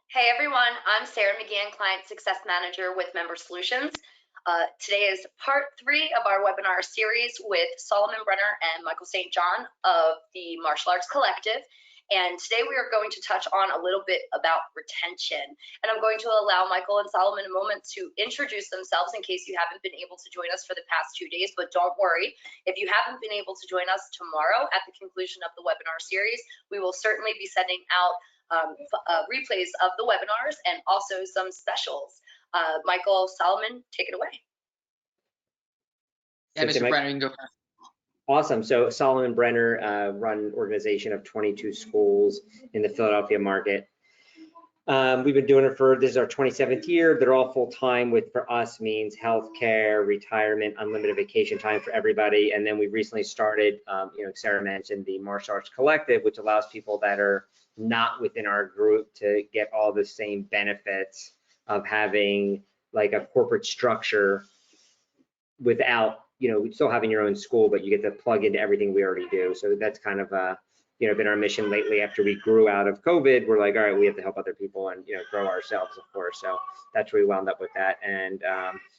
Hey everyone, I'm Sarah McGann, Client Success Manager with Member Solutions. Today is part 3 of our webinar series with Solomon Brenner and Michael St. of the Martial Arts Collective. And today we are going to touch on a little bit about retention. And I'm going to allow Michael and Solomon a moment to introduce themselves in case you haven't been able to join us for the past 2 days. But don't worry, if you haven't been able to join us tomorrow at the conclusion of the webinar series, we will certainly be sending out replays of the webinars and also some specials. Michael, Solomon, take it away. Yeah, Mr. Brenner, you can go first. Awesome. So Solomon Brenner run an organization of 22 schools in the Philadelphia market. We've been doing it this is our 27th year. They're all full-time, which for us means healthcare, retirement, unlimited vacation time for everybody. And then we recently started, Sarah mentioned the Martial Arts Collective, which allows people that are not within our group to get all the same benefits of having like a corporate structure without, still having your own school, but you get to plug into everything we already do. So that's kind of been our mission lately. After we grew out of COVID, we're like, all right, we have to help other people and grow ourselves, of course. So that's where we wound up with that. And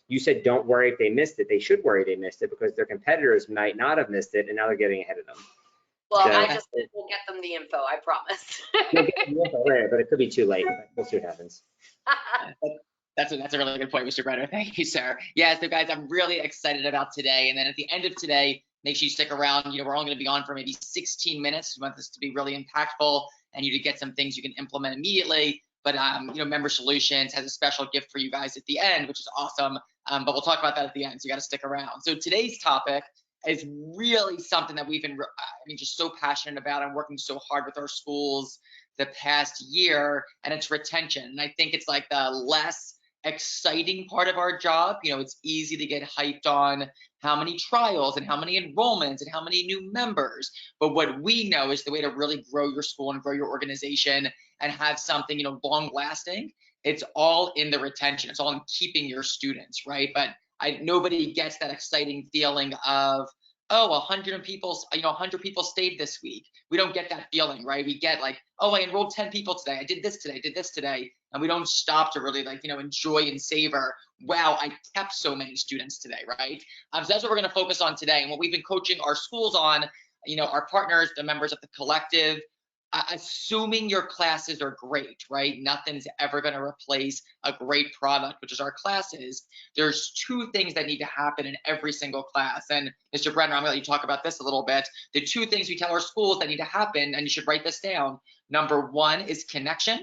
you said don't worry if they missed it. They should worry they missed it because their competitors might not have missed it, and now they're getting ahead of them. Well, so, I just will get them the info, I promise. We'll get the info later, but it could be too late. We'll see what happens. That's a really good point, Mr. Brenner. Thank you, sir. Yeah, so guys, I'm really excited about today. And then at the end of today, make sure you stick around. We're only going to be on for maybe 16 minutes. We want this to be really impactful and you to get some things you can implement immediately. But Member Solutions has a special gift for you guys at the end, which is awesome. But we'll talk about that at the end, so you got to stick around. So today's topic is really something that we've been, just so passionate about and working so hard with our schools the past year, and it's retention. And I think it's like the less exciting part of our job. It's easy to get hyped on how many trials and how many enrollments and how many new members. But what we know is the way to really grow your school and grow your organization and have something, long lasting. It's all in the retention. It's all in keeping your students, right? But nobody gets that exciting feeling of, oh, 100 people, 100 people stayed this week. We don't get that feeling, right? We get like, oh, I enrolled 10 people today. I did this today, did this today. And we don't stop to really enjoy and savor, wow, I kept so many students today, right? So that's what we're gonna focus on today. And what we've been coaching our schools on, our partners, the members of the collective, assuming your classes are great, right? Nothing's ever going to replace a great product, which is our classes. There's 2 things that need to happen in every single class. And Mr. Brenner, I'm going to let you talk about this a little bit. The 2 things we tell our schools that need to happen, and you should write this down. Number 1 is connection.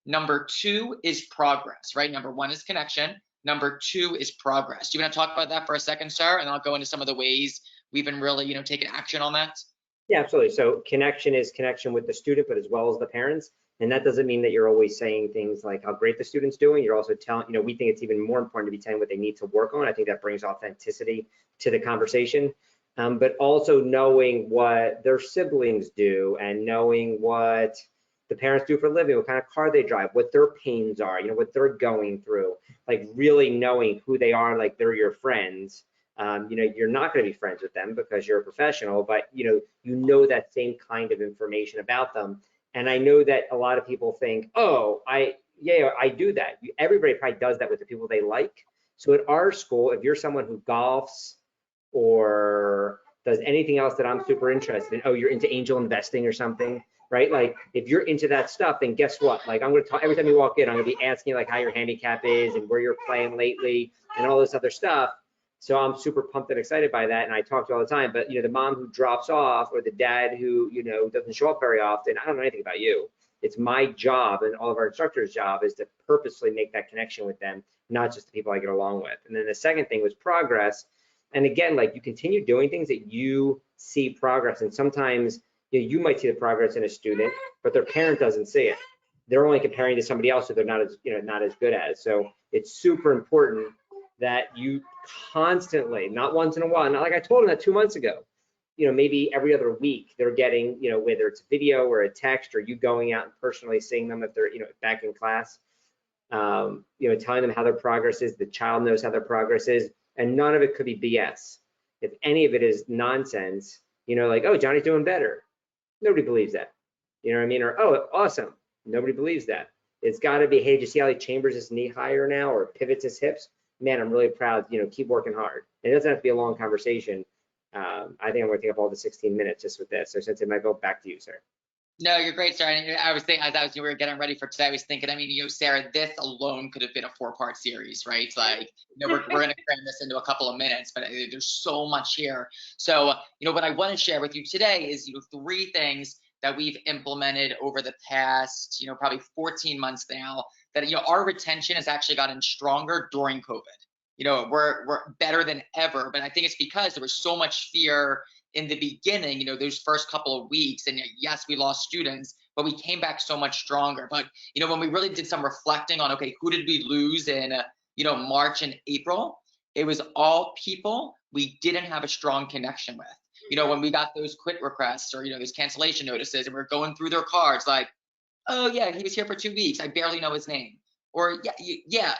Number 2 is progress, right? Number 1 is connection. Number 2 is progress. Do you want to talk about that for a second, sir? And I'll go into some of the ways we've been really, taking action on that. Yeah, absolutely. So connection is connection with the student, but as well as the parents. And that doesn't mean that you're always saying things like how great the student's doing. You're also telling, we think it's even more important to be telling what they need to work on. I think that brings authenticity to the conversation, but also knowing what their siblings do and knowing what the parents do for a living, what kind of car they drive, what their pains are, what they're going through, like really knowing who they are, like they're your friends. You're not going to be friends with them because you're a professional, but you know that same kind of information about them. And I know that a lot of people think, oh, I do that. Everybody probably does that with the people they like. So at our school, if you're someone who golfs or does anything else that I'm super interested in, oh, you're into angel investing or something, right? Like if you're into that stuff, then guess what? Like I'm going to talk every time you walk in, I'm going to be asking you like how your handicap is and where you're playing lately and all this other stuff. So I'm super pumped and excited by that, and I talk to you all the time. But the mom who drops off or the dad who doesn't show up very often, I don't know anything about you. It's my job and all of our instructors' job is to purposely make that connection with them, not just the people I get along with. And then the second thing was progress. And again, like you continue doing things that you see progress, and sometimes you might see the progress in a student, but their parent doesn't see it. They're only comparing to somebody else who they're not as good as. So it's super important that you constantly, not once in a while, not like I told them that 2 months ago, maybe every other week they're getting, whether it's video or a text or you going out and personally seeing them if they're, back in class, telling them how their progress is, the child knows how their progress is, and none of it could be BS. If any of it is nonsense, like, oh, Johnny's doing better. Nobody believes that. You know what I mean? Or, oh, awesome. Nobody believes that. It's got to be, hey, did you see how he chambers his knee higher now or pivots his hips? Man, I'm really proud. Keep working hard. It doesn't have to be a long conversation. I think I'm going to take up all the 16 minutes just with this. So since it might go back to you, sir. No, you're great, Sarah. And I was thinking, as we were getting ready for today, I was thinking, I mean, Sarah, this alone could have been a 4-part series, right? Like, we're going to cram this into a couple of minutes, but there's so much here. So, what I want to share with you today is, 3 things that we've implemented over the past, probably 14 months now, that, our retention has actually gotten stronger during COVID. We're better than ever, but I think it's because there was so much fear in the beginning, those first couple of weeks, and yes, we lost students, but we came back so much stronger. But, when we really did some reflecting on, okay, who did we lose in, March and April? It was all people we didn't have a strong connection with. When we got those quit requests or, those cancellation notices, and we're going through their cards like, oh yeah, he was here for 2 weeks. I barely know his name. Or yeah,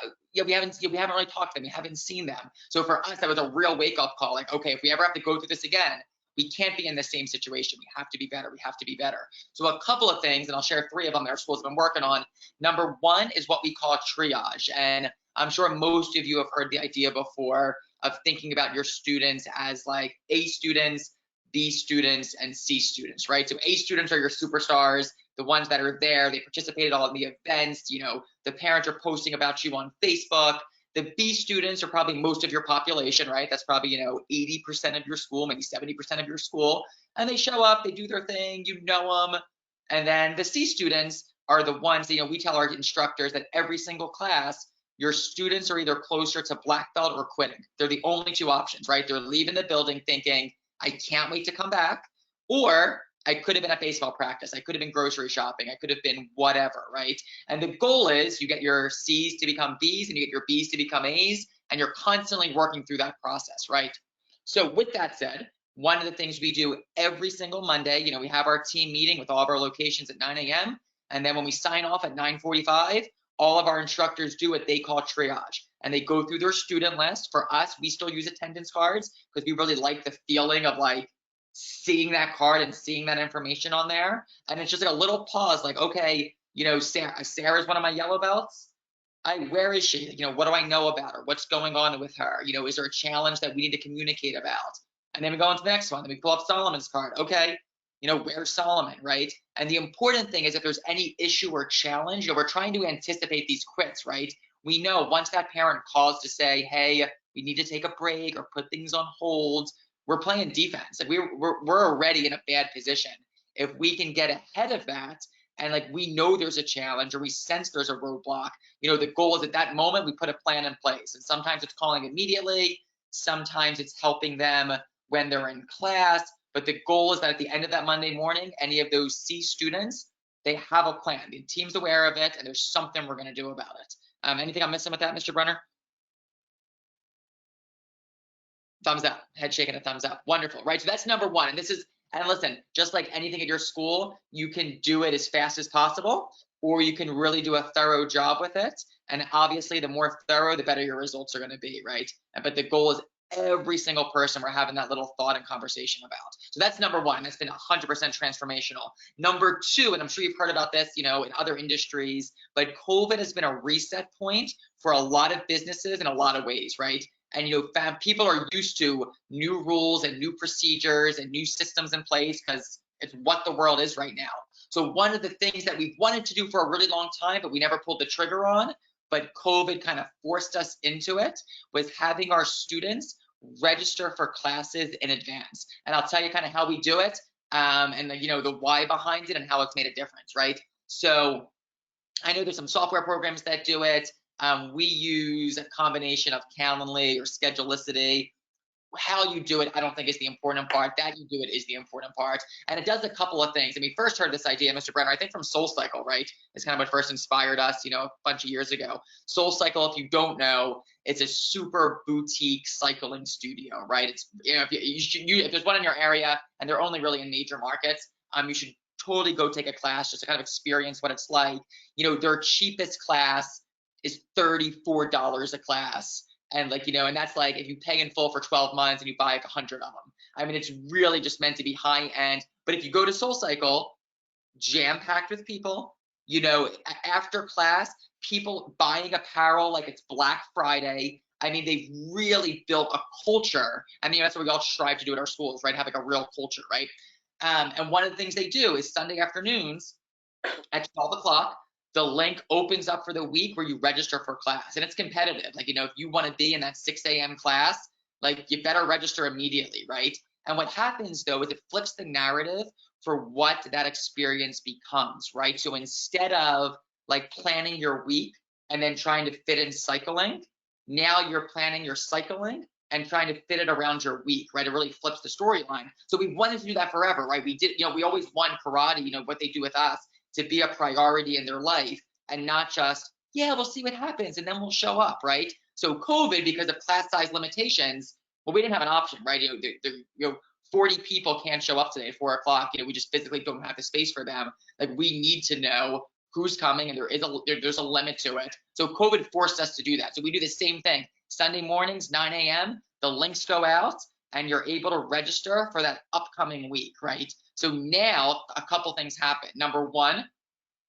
we haven't really talked to them. We haven't seen them. So for us, that was a real wake up call. Like, okay, if we ever have to go through this again, we can't be in the same situation. We have to be better. We have to be better. So a couple of things, and I'll share 3 of them that our schools have been working on. Number 1 is what we call triage. And I'm sure most of you have heard the idea before of thinking about your students as like A students, B students, and C students, right? So A students are your superstars, the ones that are there. They participated all in the events. The parents are posting about you on Facebook. The B students are probably most of your population, right? That's probably, 80% of your school, maybe 70% of your school. And they show up, they do their thing, you know them. And then the C students are the ones that, we tell our instructors that every single class, your students are either closer to black belt or quitting. They're the only 2 options, right? They're leaving the building thinking, I can't wait to come back, or I could have been at baseball practice. I could have been grocery shopping. I could have been whatever, right? And the goal is you get your C's to become B's and you get your B's to become A's, and you're constantly working through that process, right? So with that said, one of the things we do every single Monday, we have our team meeting with all of our locations at 9 a.m. And then when we sign off at 9:45, all of our instructors do what they call triage. And they go through their student list. For us, we still use attendance cards because we really like the feeling of like seeing that card and seeing that information on there. And it's just like a little pause, like, okay, Sarah's one of my yellow belts. Where is she? What do I know about her? What's going on with her? Is there a challenge that we need to communicate about? And then we go on to the next one. Then we pull up Solomon's card. Okay, where's Solomon, right? And the important thing is if there's any issue or challenge, we're trying to anticipate these quits, right? We know once that parent calls to say, hey, we need to take a break or put things on hold, we're playing defense. Like we're already in a bad position. If we can get ahead of that and like we know there's a challenge or we sense there's a roadblock, the goal is at that moment we put a plan in place. And sometimes it's calling immediately, sometimes it's helping them when they're in class. But the goal is that at the end of that Monday morning, any of those C students, they have a plan. The team's aware of it, and there's something we're going to do about it. Anything I'm missing with that, Mr. Brenner? Thumbs up, head shaking a thumbs up. Wonderful, right? So that's number 1. And listen, just like anything at your school, you can do it as fast as possible, or you can really do a thorough job with it. And obviously, the more thorough, the better your results are going to be, right? But the goal is every single person we're having that little thought and conversation about. So that's number 1. That's been 100% transformational. Number 2, and I'm sure you've heard about this, in other industries, but COVID has been a reset point for a lot of businesses in a lot of ways, right? And people are used to new rules and new procedures and new systems in place because it's what the world is right now. So one of the things that we've wanted to do for a really long time, but we never pulled the trigger on, but COVID kind of forced us into it, was having our students register for classes in advance. And I'll tell you kind of how we do it, and the why behind it and how it's made a difference, right? So I know there's some software programs that do it. We use a combination of Calendly or Schedulicity. How you do it, I don't think is the important part. That you do it is the important part. And it does a couple of things. And we first heard this idea, Mr. Brenner, I think from SoulCycle, right? It's kind of what first inspired us, a bunch of years ago. SoulCycle, if you don't know, it's a super boutique cycling studio, right? It's, if there's one in your area and they're only really in major markets, you should totally go take a class just to kind of experience what it's like. Their cheapest class is $34 a class. And and that's like if you pay in full for 12 months and you buy like 100 of them. I mean, it's really just meant to be high end. But if you go to SoulCycle, jam-packed with people, you know, after class, people buying apparel like it's Black Friday. I mean, they've really built a culture. I mean, that's what we all strive to do at our schools, right? Have like a real culture, right? And one of the things they do is Sunday afternoons at 12 o'clock, the link opens up for the week where you register for class, and it's competitive. Like, you know, if you want to be in that 6 a.m. class, like you better register immediately, right? And what happens though is it flips the narrative for what that experience becomes, right? So instead of like planning your week and then trying to fit in cycling, now you're planning your cycling and trying to fit it around your week, right? It really flips the storyline. So we wanted to do that forever, right? We did, you know, we always want karate, you know, what they do with us to be a priority in their life and not just, yeah, we'll see what happens and then we'll show up, right? So COVID, because of class size limitations, well, we didn't have an option, right? You know, 40 people can't show up today at 4 o'clock. You know, we just physically don't have the space for them. Like, we need to know who's coming, and there's a limit to it. So COVID forced us to do that. So we do the same thing. Sunday mornings, 9 a.m., the links go out and you're able to register for that upcoming week, right? So now a couple things happen. Number one,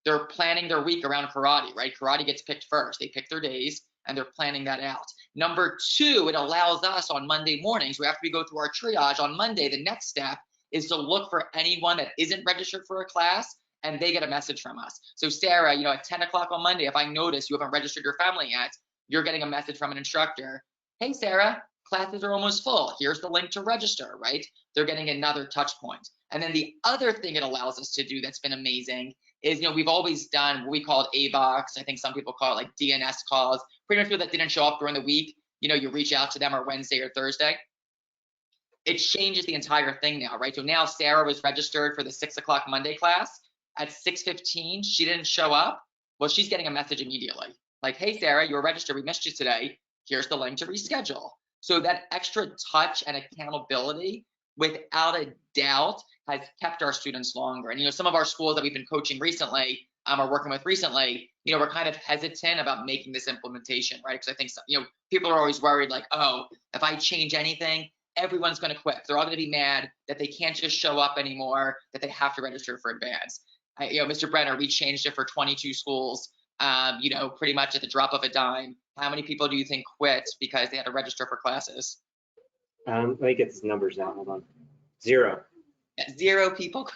they're planning their week around karate, right? Karate gets picked first. They pick their days and they're planning that out. Number two, it allows us on Monday mornings, after we go through our triage on Monday, the next step is to look for anyone that isn't registered for a class, and they get a message from us. So Sarah, you know, at 10 o'clock on Monday, if I notice you haven't registered your family yet, you're getting a message from an instructor. Hey, Sarah, classes are almost full. Here's the link to register, right? They're getting another touch point. And then the other thing it allows us to do that's been amazing is, you know, we've always done what we call it A-Box. I think some people call it like DNS calls. Pretty much people that didn't show up during the week, you know, you reach out to them on Wednesday or Thursday. It changes the entire thing now, right? So now Sarah was registered for the 6 o'clock Monday class. At 6:15, she didn't show up. Well, she's getting a message immediately. Like, hey, Sarah, you were registered. We missed you today. Here's the link to reschedule. So that extra touch and accountability, without a doubt, has kept our students longer. And, you know, some of our schools that we've been coaching recently, or working with recently, you know, we're kind of hesitant about making this implementation, right? Because I think, you know, people are always worried, like, oh, if I change anything, everyone's going to quit. They're all going to be mad that they can't just show up anymore, that they have to register for advance. You know, Mr. Brenner, we changed it for 22 schools, you know, pretty much at the drop of a dime. How many people do you think quit because they had to register for classes? Let me get these numbers now. Hold on. 0. 0 people.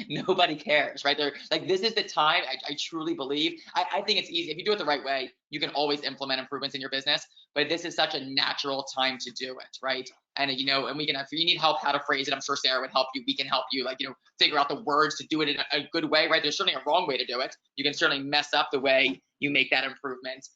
Nobody cares, right? They're like, this is the time. I truly believe. I think it's easy if you do it the right way. You can always implement improvements in your business, but this is such a natural time to do it, right? And, you know, and we can, if you need help how to phrase it, I'm sure Sarah would help you. We can help you, like, you know, figure out the words to do it in a good way, right? There's certainly a wrong way to do it. You can certainly mess up the way you make that improvement.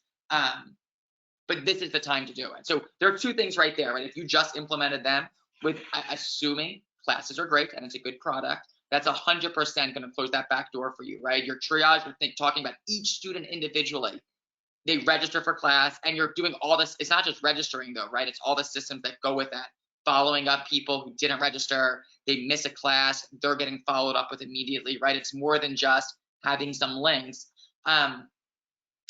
But this is the time to do it. So there are 2 things right there, right? If you just implemented them with assuming classes are great and it's a good product, that's 100% going to close that back door for you, right? Your triage, we're talking about each student individually. They register for class, and you're doing all this. It's not just registering though, right? It's all the systems that go with that. Following up people who didn't register, they miss a class, they're getting followed up with immediately, right? It's more than just having some links.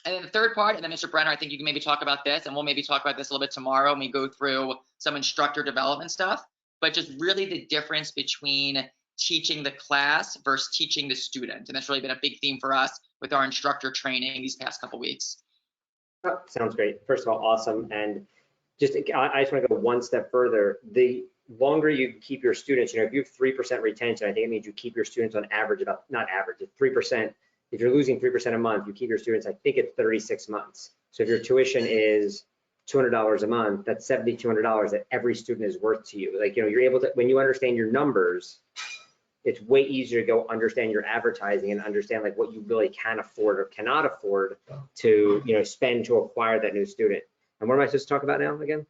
And then the third part, and then Mr. Brenner, I think you can maybe talk about this, and we'll maybe talk about this a little bit tomorrow when we go through some instructor development stuff, but just really the difference between teaching the class versus teaching the student. And that's really been a big theme for us with our instructor training these past couple weeks. Oh, sounds great. First of all, awesome. And just, I just want to go one step further. The longer you keep your students, you know, if you have 3% retention, I think it means you keep your students on average about, not average, it's 3%. If you're losing 3% a month, you keep your students, I think it's 36 months. So if your tuition is $200 a month, that's $7,200 that every student is worth to you. Like, you know, you're able to, when you understand your numbers, it's way easier to go understand your advertising and understand like what you really can afford or cannot afford to, you know, spend to acquire that new student. And what am I supposed to talk about now again?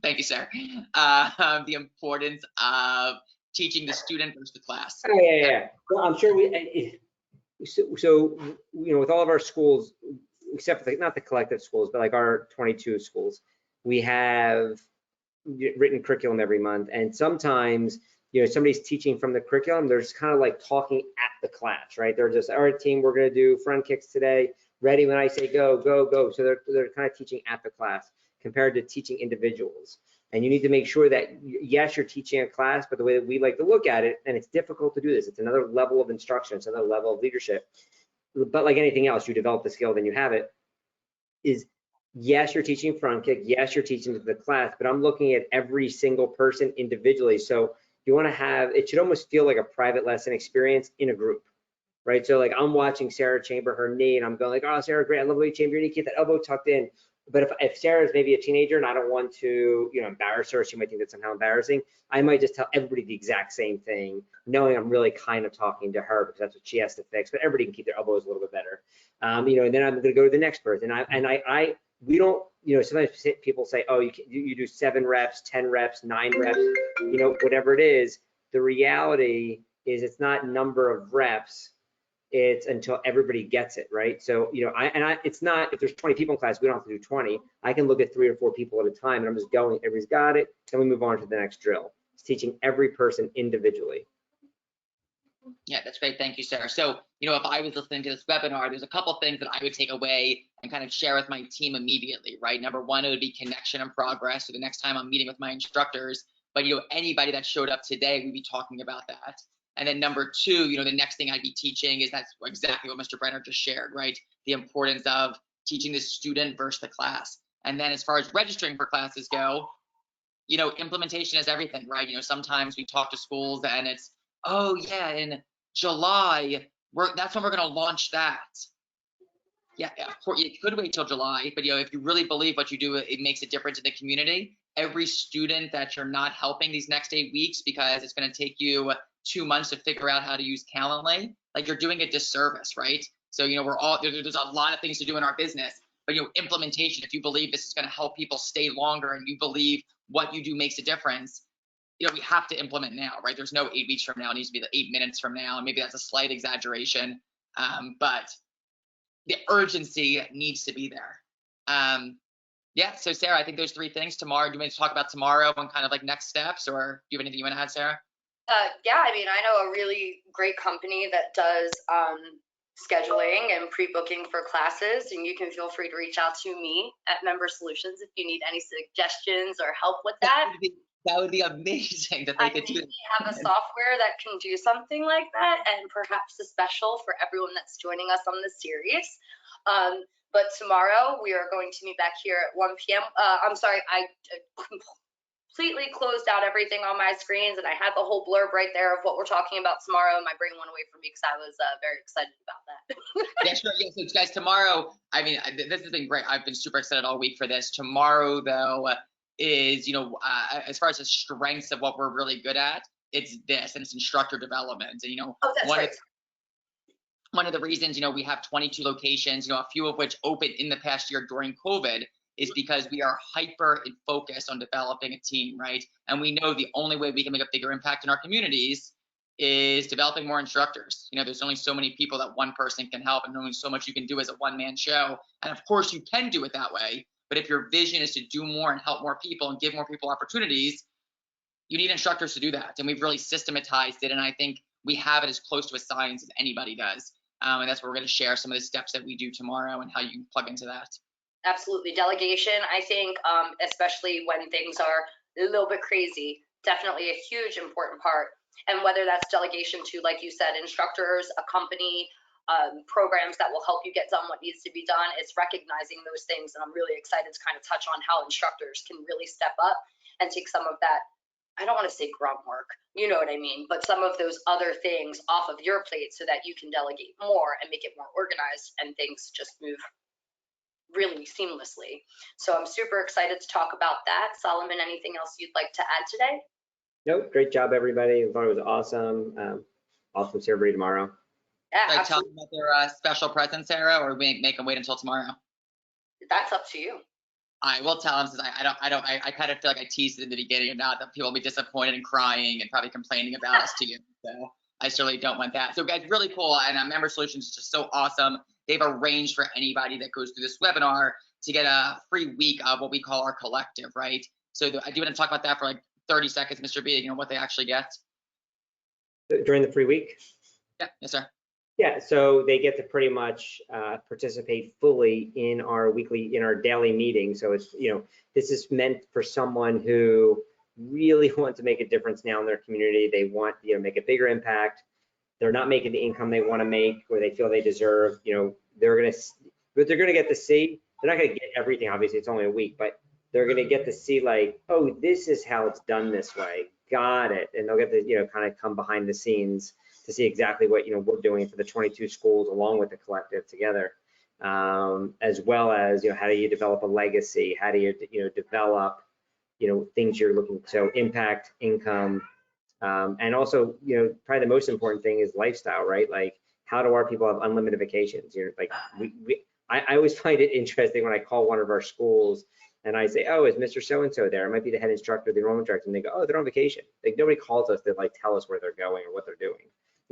Thank you, sir. The importance of teaching the student versus the class. Oh, yeah. Well, I'm sure so, you know, with all of our schools, except for not the collective schools, but like our 22 schools, we have written curriculum every month. And sometimes, you know, somebody's teaching from the curriculum, they're just kind of like talking at the class, right? They're just, all right, team, we're going to do front kicks today. Ready when I say go, go, go. So they're kind of teaching at the class compared to teaching individuals. And you need to make sure that, yes, you're teaching a class, but the way that we like to look at it, and it's difficult to do this, it's another level of instruction, it's another level of leadership. But like anything else, you develop the skill, then you have it, is yes, you're teaching front kick, yes, you're teaching to the class, but I'm looking at every single person individually. So you want to have, it should almost feel like a private lesson experience in a group, right? So like I'm watching Sarah chamber her knee and I'm going like, oh, Sarah, great, I love the way you chamber your knee, keep that elbow tucked in. But if Sarah's maybe a teenager and I don't want to, embarrass her, she might think that's somehow embarrassing, I might just tell everybody the exact same thing, knowing I'm really kind of talking to her because that's what she has to fix, but everybody can keep their elbows a little bit better. And then I'm going to go to the next person. We don't, sometimes people say, oh, you do 7 reps, 10 reps, 9 reps, whatever it is. The reality is it's not number of reps, it's until everybody gets it, right? So, it's not, if there's 20 people in class, we don't have to do 20. I can look at 3 or 4 people at a time and I'm just going, everybody's got it, then we move on to the next drill. It's teaching every person individually. Yeah, that's great. Thank you, Sarah. So, if I was listening to this webinar, there's a couple things that I would take away and kind of share with my team immediately, right? Number one, it would be connection and progress. So the next time I'm meeting with my instructors, but anybody that showed up today, we'd be talking about that. And then number two, the next thing I'd be teaching is that's exactly what Mr. Brenner just shared, right? The importance of teaching the student versus the class. And then as far as registering for classes go, implementation is everything, right? Sometimes we talk to schools and it's, oh yeah, in July, that's when we're gonna launch that. Yeah, you could wait till July, but if you really believe what you do, it makes a difference in the community. Every student that you're not helping these next 8 weeks because it's gonna take you 2 months to figure out how to use Calendly, like you're doing a disservice, right? So we're all there's a lot of things to do in our business, but implementation, if you believe this is gonna help people stay longer and you believe what you do makes a difference, we have to implement now, right? There's no 8 weeks from now. It needs to be the 8 minutes from now. And maybe that's a slight exaggeration, but the urgency needs to be there. Yeah, so Sarah, I think those 3 things tomorrow. Do you want to talk about tomorrow and kind of like next steps, or do you have anything you want to add, Sarah? Yeah, I know a really great company that does scheduling and pre-booking for classes, and you can feel free to reach out to me at Member Solutions if you need any suggestions or help with that. That would be amazing that they could do that. We have a software that can do something like that, and perhaps a special for everyone that's joining us on this series. But tomorrow we are going to meet back here at 1 p.m. I'm sorry, I completely closed out everything on my screens, and I had the whole blurb right there of what we're talking about tomorrow, and my brain went away from me because I was very excited about that. Yeah, sure. Yeah, so guys, tomorrow, this has been great. I've been super excited all week for this. Tomorrow, though, is, as far as the strengths of what we're really good at, it's this, and it's instructor development. And, oh, that's right. One of the reasons, we have 22 locations, a few of which opened in the past year during COVID, is because we are hyper focused on developing a team, right? And we know the only way we can make a bigger impact in our communities is developing more instructors. There's only so many people that one person can help, and only so much you can do as a one-man show. And of course you can do it that way, but if your vision is to do more and help more people and give more people opportunities, you need instructors to do that. And we've really systematized it, and I think we have it as close to a science as anybody does. And that's where we're going to share some of the steps that we do tomorrow and how you can plug into that. Absolutely. Delegation, I think, especially when things are a little bit crazy, definitely a huge important part. And whether that's delegation to, like you said, instructors, a company, programs that will help you get done what needs to be done, it's recognizing those things. And I'm really excited to kind of touch on how instructors can really step up and take some of that, I don't want to say grunt work, you know what I mean, but some of those other things off of your plate so that you can delegate more and make it more organized and things just move really seamlessly. So I'm super excited to talk about that. Solomon, anything else you'd like to add today? Nope, great job, everybody. I thought it was awesome. Awesome to see everybody tomorrow. Yeah, tell them about their special present, Sarah, or we make them wait until tomorrow? That's up to you. I will tell them, since I kind of feel like I teased it in the beginning and not that people will be disappointed and crying and probably complaining about us to you. So I certainly don't want that. So guys, really cool. And Member Solutions is just so awesome. They've arranged for anybody that goes through this webinar to get a free week of what we call our collective, right? So I do want to talk about that for like 30 seconds, Mr. B, what they actually get. During the free week? Yeah, yes, sir. Yeah, so they get to pretty much participate fully in our daily meeting. So it's, this is meant for someone who really wants to make a difference now in their community. They want, make a bigger impact. They're not making the income they want to make or they feel they deserve. But they're gonna get to see. They're not gonna get everything. Obviously, it's only a week, but they're gonna get to see like, oh, this is how it's done this way. Got it. And they'll get to, kind of come behind the scenes to see exactly what we're doing for the 22 schools along with the collective together, as well as how do you develop a legacy? How do you develop things you're looking, so impact, income, and also probably the most important thing is lifestyle, right? Like how do our people have unlimited vacations? Like I always find it interesting when I call one of our schools and I say, oh, is Mr. So-and-so there? It might be the head instructor, the enrollment director, and they go, oh, they're on vacation. Like nobody calls us to like tell us where they're going or what they're doing.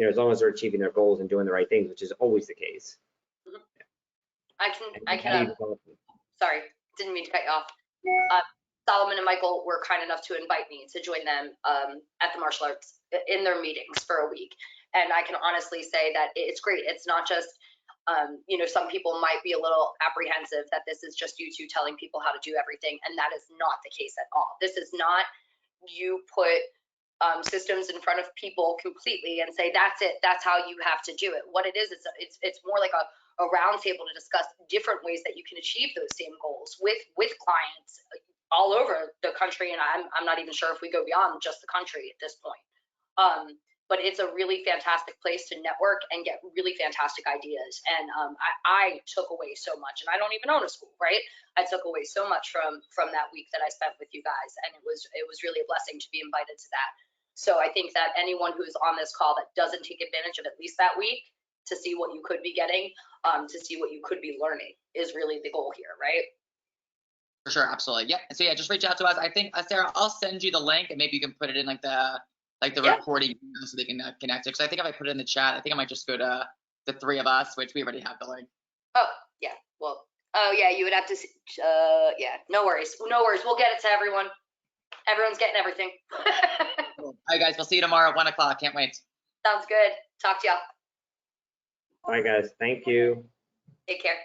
As long as they're achieving their goals and doing the right things, which is always the case. I can, sorry, didn't mean to cut you off. Solomon and Michael were kind enough to invite me to join them at the martial arts in their meetings for a week. And I can honestly say that it's great. It's not just, some people might be a little apprehensive that this is just you two telling people how to do everything. And that is not the case at all. This is not you put systems in front of people completely and say, that's it, that's how you have to do it. What it is, it's more like a round table to discuss different ways that you can achieve those same goals with clients all over the country. And I'm not even sure if we go beyond just the country at this point. But it's a really fantastic place to network and get really fantastic ideas. And I took away so much, and I don't even own a school, right? I took away so much from that week that I spent with you guys, and it was really a blessing to be invited to that. So I think that anyone who's on this call that doesn't take advantage of at least that week to see what you could be getting, to see what you could be learning is really the goal here, right? For sure, absolutely. Yeah. So yeah, just reach out to us. I think Sarah, I'll send you the link and maybe you can put it in like the recording so they can connect it. Because I think if I put it in the chat, I think I might just go to the three of us, which we already have the link. Oh yeah. Well. Oh yeah. You would have to. Yeah. No worries. No worries. We'll get it to everyone. Everyone's getting everything. All right, guys. We'll see you tomorrow at 1 o'clock. Can't wait. Sounds good. Talk to y'all. All right, guys. Thank you. Take care.